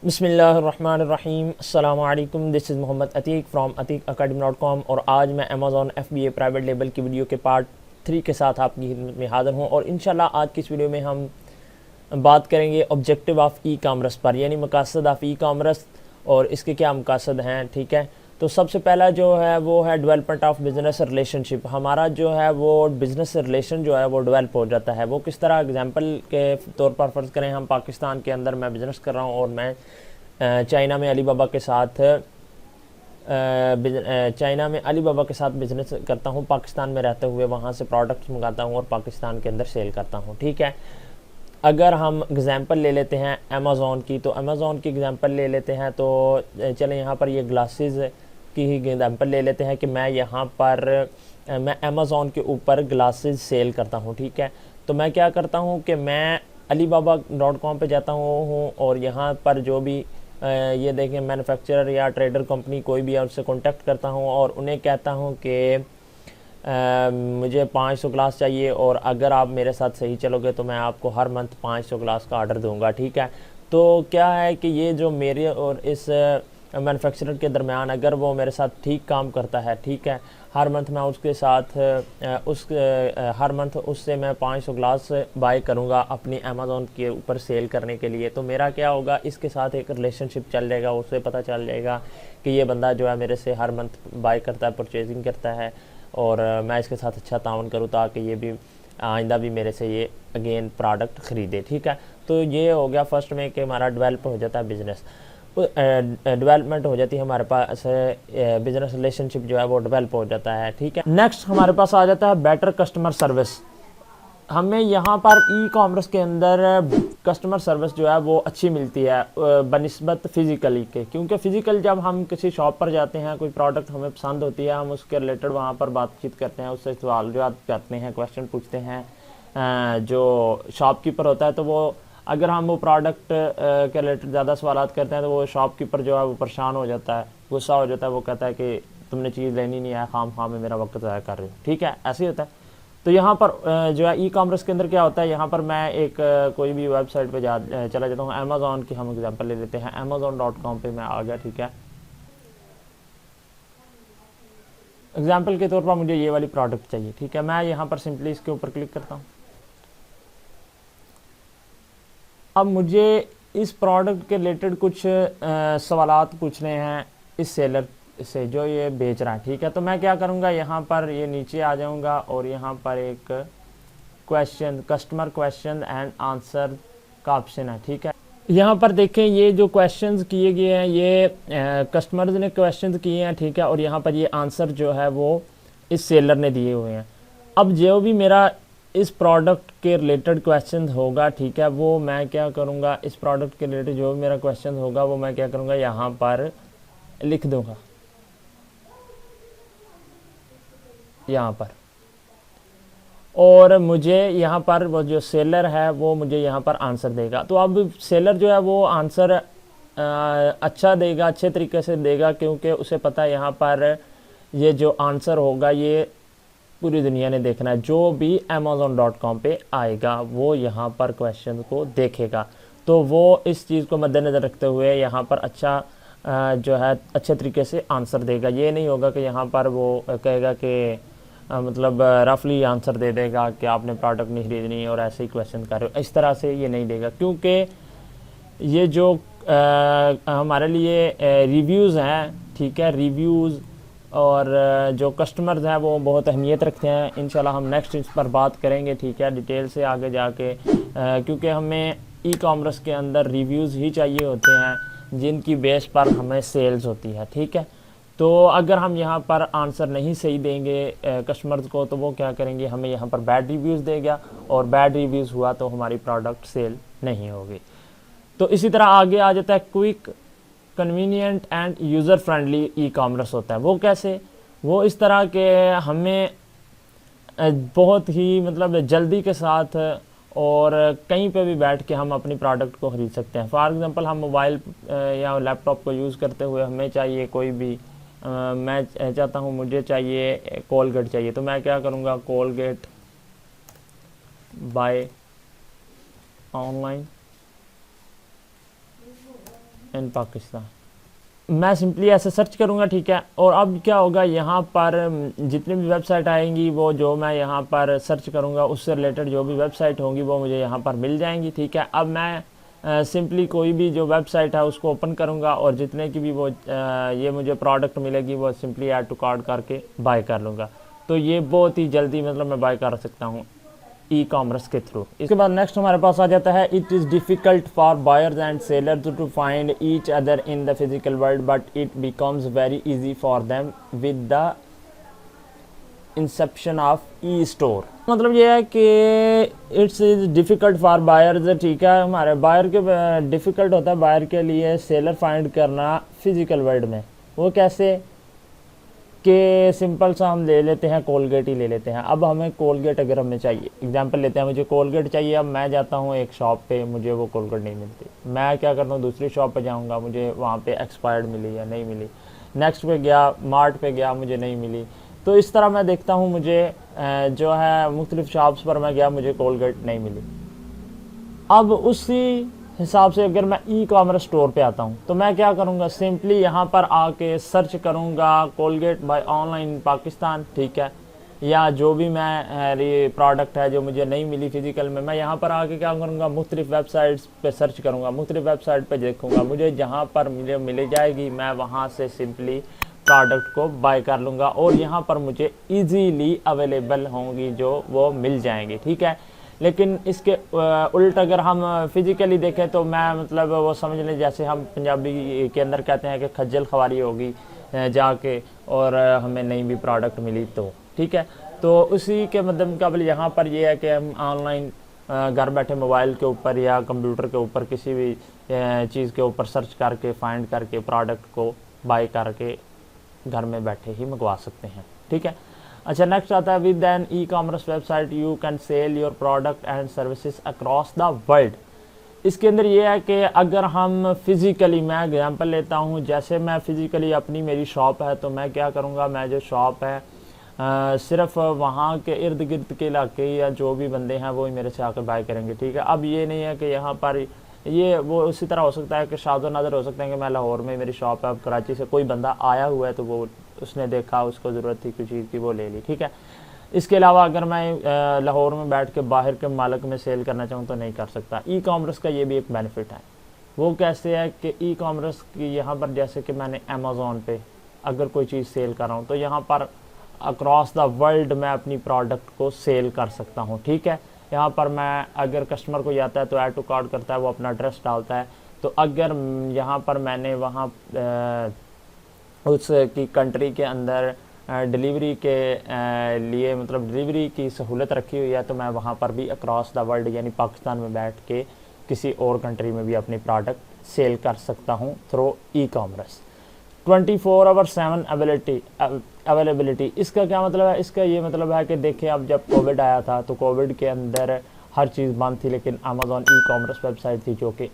बिस्मिल्लाहिर्रहमानिर्रहीम अस्सलामु अलैकुम। This is Mohammad Atiq from atikacademy.com और आज मैं अमेज़ॉन FBA प्राइवेट लेवल की वीडियो के पार्ट 3 के साथ आपकी खिदमत में हाज़िर हूँ। और इंशाल्लाह आज की इस वीडियो में हम बात करेंगे ऑब्जेक्टिव ऑफ़ ई कामर्स पर, यानी मकासद ऑफ़ ई कामर्स और इसके क्या मकासद हैं। ठीक है, तो सबसे पहला जो है वो है डेवलपमेंट ऑफ बिज़नेस रिलेशनशिप। हमारा जो है वो बिज़नेस रिलेशन जो है वो डेवलप हो जाता है। वो किस तरह, एग्जांपल के तौर पर फ़र्ज़ करें हम पाकिस्तान के अंदर मैं बिज़नेस कर रहा हूँ और मैं चाइना में अली बाबा के साथ बिज़नेस करता हूँ, पाकिस्तान में रहते हुए वहाँ से प्रोडक्ट्स मंगाता हूँ और पाकिस्तान के अंदर सेल करता हूँ। ठीक है, अगर हम एग्ज़ाम्पल ले लेते हैं अमेज़ॉन की, तो अमेज़ॉन की एग्ज़ाम्पल ले लेते हैं। तो चलें यहाँ पर ये ग्लासेस की ही एग्ज़ाम्पल ले लेते हैं कि मैं यहाँ पर मैं अमेज़ॉन के ऊपर ग्लासेस सेल करता हूँ। ठीक है, तो मैं क्या करता हूँ कि मैं alibaba.com पे जाता हूँ और यहाँ पर जो भी ये देखें मैन्युफैक्चरर या ट्रेडर कंपनी कोई भी है उससे कॉन्टेक्ट करता हूँ और उन्हें कहता हूँ कि मुझे 500 ग्लास चाहिए और अगर आप मेरे साथ सही चलोगे तो मैं आपको हर मंथ 500 ग्लास का ऑर्डर दूंगा। ठीक है, तो क्या है कि ये जो मेरे और इस मैन्युफैक्चरर के दरमियान अगर वो मेरे साथ ठीक काम करता है, ठीक है, हर मंथ मैं उसके साथ हर मंथ उससे मैं 500 ग्लास बाय करूँगा अपनी अमेज़ॉन के ऊपर सेल करने के लिए, तो मेरा क्या होगा, इसके साथ एक रिलेशनशिप चल जाएगा। उसे पता चल जाएगा कि ये बंदा जो है मेरे से हर मंथ बाय करता है, परचेजिंग करता है और मैं इसके साथ अच्छा ताउन करूँ ताकि ये भी आइंदा भी मेरे से ये अगेन प्रोडक्ट ख़रीदे। ठीक है, तो ये हो गया फर्स्ट में कि हमारा डेवलप हो जाता है बिज़नेस, डेवलपमेंट हो जाती है हमारे पास, बिज़नेस रिलेशनशिप जो है वो डेवलप हो जाता है। ठीक है, नेक्स्ट हमारे पास आ जाता है बेटर कस्टमर सर्विस। हमें यहाँ पर ई कॉमर्स के अंदर कस्टमर सर्विस जो है वो अच्छी मिलती है बनिस्बत फ़िज़िकली के, क्योंकि फ़िज़िकल जब हम किसी शॉप पर जाते हैं, कोई प्रोडक्ट हमें पसंद होती है, हम उसके रिलेटेड वहाँ पर बातचीत करते हैं, उससे सवाल जवाब करते हैं, क्वेश्चन पूछते हैं। जो शॉपकीपर होता है तो वो अगर हम वो प्रोडक्ट के रिलेटेड ज़्यादा सवालात करते हैं तो वो शॉपकीपर जो है वो परेशान हो जाता है, गुस्सा हो जाता है, वो कहता है कि तुमने चीज़ लेनी नहीं है, खाम में मेरा वक्त ज़ाया कर रहे हो। ठीक है, ऐसे ही होता है। तो यहाँ पर जो है ई कॉमर्स के अंदर क्या होता है, यहाँ पर मैं एक कोई भी वेबसाइट पे चला जाता हूँ। अमेज़ॉन की हम एग्जांपल ले लेते हैं, amazon.com पे मैं आ गया। ठीक है, एग्जांपल के तौर पर मुझे ये वाली प्रोडक्ट चाहिए। ठीक है, मैं यहाँ पर सिंपली इसके ऊपर क्लिक करता हूँ। अब मुझे इस प्रोडक्ट के रिलेटेड कुछ सवालात पूछने हैं इस सेलर से जो ये बेच रहा है। ठीक है, तो मैं क्या करूँगा, यहाँ पर ये नीचे आ जाऊँगा और यहाँ पर एक question, customer question and answer का ऑप्शन है। ठीक है, यहाँ पर देखें ये जो क्वेश्चंस किए गए हैं ये कस्टमर्स ने क्वेश्चंस किए हैं। ठीक है, और यहाँ पर ये आंसर जो है वो इस सेलर ने दिए हुए हैं। अब जो भी मेरा इस प्रोडक्ट के रिलेटेड क्वेश्चन होगा, ठीक है, वो मैं क्या करूँगा, इस प्रोडक्ट के रिलेटेड जो भी मेरा क्वेश्चन होगा वो मैं क्या करूँगा, यहाँ पर लिख दूँगा यहाँ पर, और मुझे यहाँ पर वो जो सेलर है वो मुझे यहाँ पर आंसर देगा। तो अब सेलर जो है वो आंसर अच्छा देगा, अच्छे तरीके से देगा, क्योंकि उसे पता है यहाँ पर ये जो आंसर होगा ये पूरी दुनिया ने देखना है। जो भी amazon.com पे आएगा वो यहाँ पर क्वेश्चन को देखेगा, तो वो इस चीज़ को मद्देनज़र रखते हुए यहाँ पर अच्छा जो है अच्छे तरीके से आंसर देगा। ये नहीं होगा कि यहाँ पर वो कहेगा कि मतलब रफली आंसर दे देगा कि आपने प्रोडक्ट नहीं खरीदनी और ऐसे ही क्वेश्चन कर रहे हो, इस तरह से ये नहीं देगा। क्योंकि ये जो हमारे लिए रिव्यूज़ हैं, ठीक है, रिव्यूज़ और जो कस्टमर्स हैं वो बहुत अहमियत रखते हैं। इंशाल्लाह हम नेक्स्ट इस पर बात करेंगे। ठीक है, डिटेल से आगे जाके, क्योंकि हमें ई कॉमर्स के अंदर रिव्यूज़ ही चाहिए होते हैं जिनकी बेस पर हमें सेल्स होती है। ठीक है, तो अगर हम यहाँ पर आंसर नहीं सही देंगे कस्टमर्स को तो वो क्या करेंगे, हमें यहाँ पर बैड रिव्यूज़ देगा और बैड रिव्यूज़ हुआ तो हमारी प्रोडक्ट सेल नहीं होगी। तो इसी तरह आगे आ जाता है quick, convenient end user friendly e commerce होता है। वो कैसे, वो इस तरह के हमें बहुत ही मतलब जल्दी के साथ और कहीं पे भी बैठ के हम अपनी प्रोडक्ट को ख़रीद सकते हैं। फॉर एग्ज़ाम्पल हम मोबाइल या लैपटॉप को यूज़ करते हुए हमें चाहिए कोई भी मैं चाहता हूँ मुझे चाहिए कोलगेट चाहिए, तो मैं क्या करूँगा, Colgate buy online in Pakistan, मैं सिंपली ऐसे सर्च करूँगा, ठीक है। और अब क्या होगा, यहाँ पर जितनी भी वेबसाइट आएंगी वो जो मैं यहाँ पर सर्च करूँगा उससे रिलेटेड जो भी वेबसाइट होंगी वो मुझे यहाँ पर मिल जाएंगी, ठीक है। अब मैं सिंपली कोई भी जो वेबसाइट है उसको ओपन करूँगा और जितने की भी वो ये मुझे प्रोडक्ट मिलेगी वो सिंपली ऐड टू कार्ट करके बाय कर लूँगा। तो ये बहुत ही जल्दी मतलब मैं बाय कर सकता हूँ ई कॉमर्स के थ्रू। इसके बाद नेक्स्ट हमारे पास आ जाता है, it is difficult for buyers and sellers to find each other in the physical world but it becomes very easy for them with the inception of e store. मतलब ये है कि it's is difficult for buyers, ठीक है, हमारे buyer के difficult होता है बायर के लिए सेलर फाइंड करना फिजिकल वर्ल्ड में। वो कैसे कि सिंपल सा हम ले लेते हैं, कोलगेट ही ले लेते हैं। अब हमें कोलगेट अगर हमें चाहिए, एग्जांपल लेते हैं, मुझे कोलगेट चाहिए। अब मैं जाता हूँ एक शॉप पे, मुझे वो कोलगेट नहीं मिलती, मैं क्या करता हूँ दूसरी शॉप पे जाऊँगा, मुझे वहाँ पे एक्सपायर्ड मिली या नहीं मिली। नेक्स्ट पे गया, मार्ट पे गया, मुझे नहीं मिली। तो इस तरह मैं देखता हूँ मुझे जो है मुख्तलिफ शॉप्स पर मैं गया, मुझे कोलगेट नहीं मिली। अब उसी हिसाब से अगर मैं ई कॉमर्स स्टोर पे आता हूँ तो मैं क्या करूँगा, सिंपली यहाँ पर आके सर्च करूँगा कोलगेट बाय ऑनलाइन पाकिस्तान, ठीक है, या जो भी मैं ये प्रोडक्ट है जो मुझे नहीं मिली फिजिकल में, मैं यहाँ पर आके क्या करूँगा, मुख्तलिफ वेबसाइट्स पे सर्च करूँगा, मुख्तलिफ वेबसाइट पे देखूँगा, मुझे जहाँ पर मुझे मिल जाएगी मैं वहाँ से सिंपली प्रोडक्ट को बाय कर लूँगा और यहाँ पर मुझे ईजीली अवेलेबल होंगी जो वो मिल जाएंगी, ठीक है। लेकिन इसके उल्ट अगर हम फिज़िकली देखें तो मैं मतलब वो समझ लें जैसे हम पंजाबी के अंदर कहते हैं कि खज्जल ख्वारी होगी जाके और हमें नई भी प्रोडक्ट मिली तो, ठीक है। तो उसी के मुकाबले यहाँ पर ये है कि हम ऑनलाइन घर बैठे मोबाइल के ऊपर या कंप्यूटर के ऊपर किसी भी चीज़ के ऊपर सर्च करके फाइंड करके प्रोडक्ट को बाय करके घर में बैठे ही मंगवा सकते हैं, ठीक है। अच्छा, नेक्स्ट आता है, with an e commerce website you can sell your product and services across the world. इसके अंदर ये है कि अगर हम फिज़िकली, मैं एग्जांपल लेता हूँ, जैसे मैं फ़िज़िकली अपनी मेरी शॉप है तो मैं क्या करूँगा, मैं जो शॉप है सिर्फ वहाँ के इर्द गिर्द के इलाके या जो भी बंदे हैं वो ही मेरे से आकर बाय करेंगे, ठीक है। अब ये नहीं है कि यहाँ पर ये वो उसी तरह हो सकता है कि शादो नादर हो सकता है कि मैं लाहौर में मेरी शॉप है, अब कराची से कोई बंदा आया हुआ है तो वो उसने देखा, उसको ज़रूरत थी कुछ चीज़ की, वो ले ली, ठीक है। इसके अलावा अगर मैं लाहौर में बैठ के बाहर के मालिक में सेल करना चाहूँ तो नहीं कर सकता। ई कॉमर्स का ये भी एक बेनिफिट है। वो कैसे है कि ई कॉमर्स की यहाँ पर जैसे कि मैंने अमेज़ॉन पे अगर कोई चीज़ सेल कर रहा हूँ तो यहाँ पर अक्रॉस द वर्ल्ड मैं अपनी प्रोडक्ट को सेल कर सकता हूँ, ठीक है। यहाँ पर मैं अगर कस्टमर को आता है तो ऐड टू कार्ट करता है, वो अपना एड्रेस डालता है, तो अगर यहाँ पर मैंने वहाँ उस की कंट्री के अंदर डिलीवरी के लिए मतलब डिलीवरी की सहूलत रखी हुई है तो मैं वहाँ पर भी अक्रॉस द वर्ल्ड यानी पाकिस्तान में बैठ के किसी और कंट्री में भी अपनी प्रोडक्ट सेल कर सकता हूँ थ्रू ई कॉमर्स। 24/7 अवेलेबिलिटी, इसका क्या मतलब है, इसका ये मतलब है कि देखिए अब जब कोविड आया था तो कोविड के अंदर हर चीज़ बंद थी, लेकिन अमेज़ॉन ई कॉमर्स वेबसाइट थी जो कि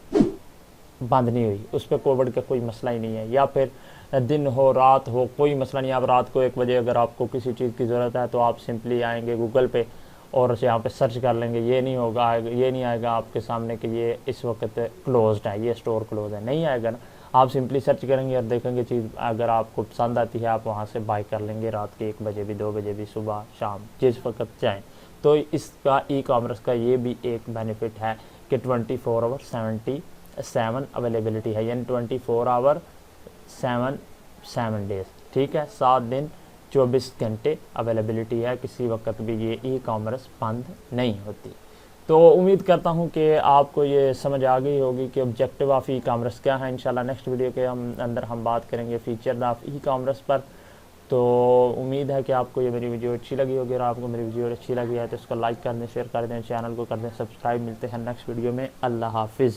बंद नहीं हुई, उस पर कोविड का कोई मसला ही नहीं है। या फिर दिन हो रात हो कोई मसला नहीं, आप रात को 1 बजे अगर आपको किसी चीज़ की ज़रूरत है तो आप सिंपली आएंगे गूगल पे और यहाँ पे सर्च कर लेंगे, ये नहीं होगा, ये नहीं आएगा आपके सामने कि ये इस वक्त क्लोज्ड है, ये स्टोर क्लोज है, नहीं आएगा ना। आप सिंपली सर्च करेंगे और देखेंगे चीज़ अगर आपको पसंद आती है आप वहाँ से बाय कर लेंगे, रात के 1 बजे भी, 2 बजे भी, सुबह शाम जिस वक्त चाहें। तो इसका ई कॉमर्स का ये भी एक बेनिफिट है कि 24/7 अवेलेबिलिटी है, यानी 24/7 डेज़, ठीक है, 7 दिन 24 घंटे अवेलेबिलिटी है, किसी वक्त भी ये ई कॉमर्स बंद नहीं होती। तो उम्मीद करता हूँ कि आपको ये समझ आ गई होगी कि ऑब्जेक्टिव ऑफ ई कॉमर्स क्या है। इंशाल्लाह नेक्स्ट वीडियो के अंदर हम बात करेंगे फीचर ऑफ ई कॉमर्स पर। तो उम्मीद है कि आपको ये मेरी वीडियो अच्छी लगी होगी, और आपको मेरी वीडियो अच्छी लगी है तो इसको लाइक कर दें, शेयर कर दें, चैनल को कर दें सब्सक्राइब। मिलते हैं नेक्स्ट वीडियो में, अल्लाह हाफिज़।